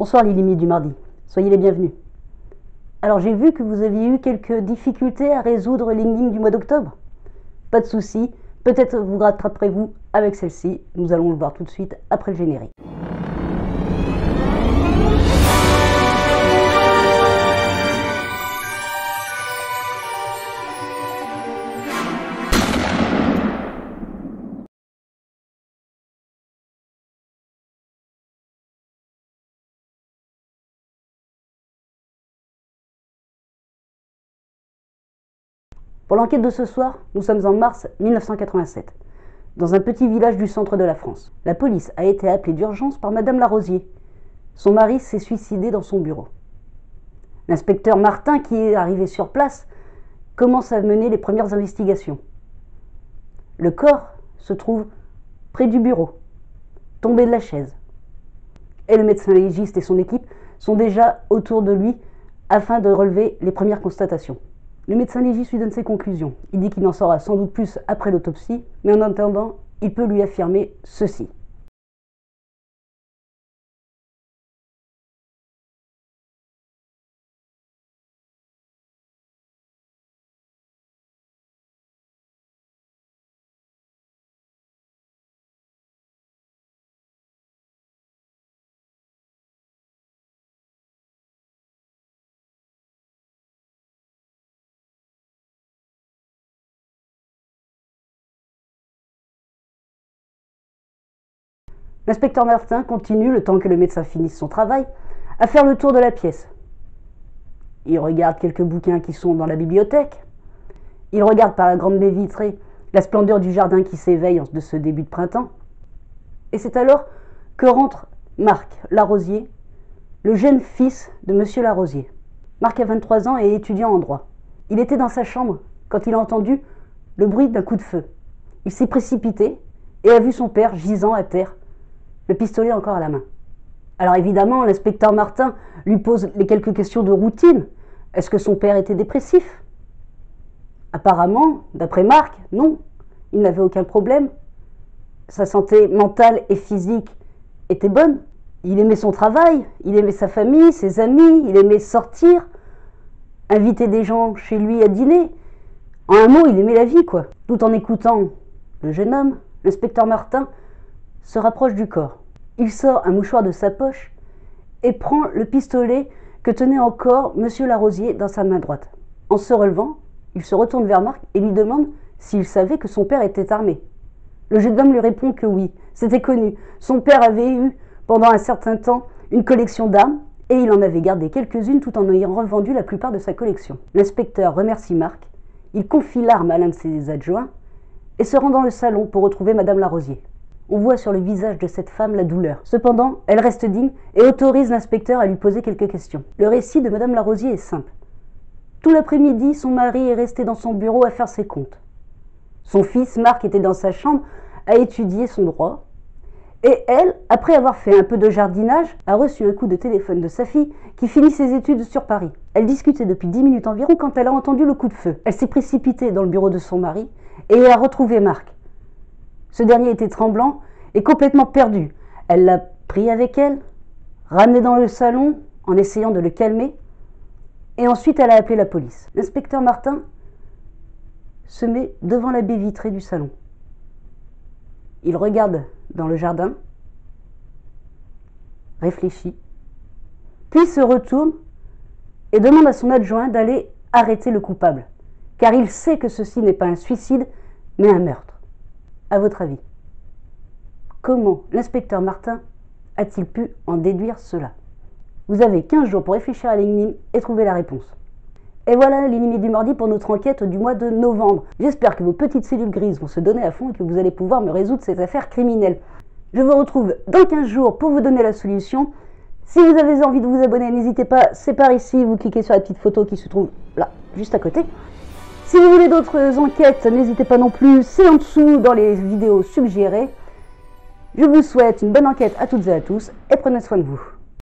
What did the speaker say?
Bonsoir les limites du mardi, soyez les bienvenus. Alors j'ai vu que vous aviez eu quelques difficultés à résoudre l'énigme du mois d'octobre. Pas de souci, peut-être vous rattraperez-vous avec celle-ci, nous allons le voir tout de suite après le générique. Pour l'enquête de ce soir, nous sommes en mars 1987, dans un petit village du centre de la France. La police a été appelée d'urgence par Madame Larosier. Son mari s'est suicidé dans son bureau. L'inspecteur Martin, qui est arrivé sur place, commence à mener les premières investigations. Le corps se trouve près du bureau, tombé de la chaise. Et le médecin légiste et son équipe sont déjà autour de lui afin de relever les premières constatations. Le médecin légiste lui donne ses conclusions. Il dit qu'il en saura sans doute plus après l'autopsie, mais en attendant, il peut lui affirmer ceci. L'inspecteur Martin continue, le temps que le médecin finisse son travail, à faire le tour de la pièce. Il regarde quelques bouquins qui sont dans la bibliothèque. Il regarde par la grande baie vitrée la splendeur du jardin qui s'éveille de ce début de printemps. Et c'est alors que rentre Marc Larosier, le jeune fils de Monsieur Larosier. Marc a 23 ans et est étudiant en droit. Il était dans sa chambre quand il a entendu le bruit d'un coup de feu. Il s'est précipité et a vu son père gisant à terre, le pistolet encore à la main. Alors évidemment, l'inspecteur Martin lui pose les quelques questions de routine. Est-ce que son père était dépressif? Apparemment, d'après Marc, non. Il n'avait aucun problème. Sa santé mentale et physique était bonne. Il aimait son travail, il aimait sa famille, ses amis, il aimait sortir, inviter des gens chez lui à dîner. En un mot, il aimait la vie, quoi. Tout en écoutant le jeune homme, l'inspecteur Martin se rapproche du corps. Il sort un mouchoir de sa poche et prend le pistolet que tenait encore Monsieur Larosier dans sa main droite. En se relevant, il se retourne vers Marc et lui demande s'il savait que son père était armé. Le jeune homme lui répond que oui, c'était connu. Son père avait eu, pendant un certain temps, une collection d'armes et il en avait gardé quelques-unes tout en ayant revendu la plupart de sa collection. L'inspecteur remercie Marc, il confie l'arme à l'un de ses adjoints et se rend dans le salon pour retrouver Madame Larosier. On voit sur le visage de cette femme la douleur. Cependant, elle reste digne et autorise l'inspecteur à lui poser quelques questions. Le récit de Madame Larosier est simple. Tout l'après-midi, son mari est resté dans son bureau à faire ses comptes. Son fils, Marc, était dans sa chambre à étudier son droit. Et elle, après avoir fait un peu de jardinage, a reçu un coup de téléphone de sa fille qui finit ses études sur Paris. Elle discutait depuis 10 minutes environ quand elle a entendu le coup de feu. Elle s'est précipitée dans le bureau de son mari et a retrouvé Marc. Ce dernier était tremblant et complètement perdu. Elle l'a pris avec elle, ramené dans le salon en essayant de le calmer, et ensuite elle a appelé la police. L'inspecteur Martin se met devant la baie vitrée du salon. Il regarde dans le jardin, réfléchit, puis se retourne et demande à son adjoint d'aller arrêter le coupable, car il sait que ceci n'est pas un suicide, mais un meurtre. À votre avis, comment l'inspecteur Martin a-t-il pu en déduire cela? Vous avez 15 jours pour réfléchir à l'énigme et trouver la réponse. Et voilà l'énigme du mardi pour notre enquête du mois de novembre. J'espère que vos petites cellules grises vont se donner à fond et que vous allez pouvoir me résoudre cette affaire criminelle. Je vous retrouve dans 15 jours pour vous donner la solution. Si vous avez envie de vous abonner, n'hésitez pas, c'est par ici, vous cliquez sur la petite photo qui se trouve là, juste à côté. Si vous voulez d'autres enquêtes, n'hésitez pas non plus, c'est en dessous dans les vidéos suggérées. Je vous souhaite une bonne enquête à toutes et à tous et prenez soin de vous.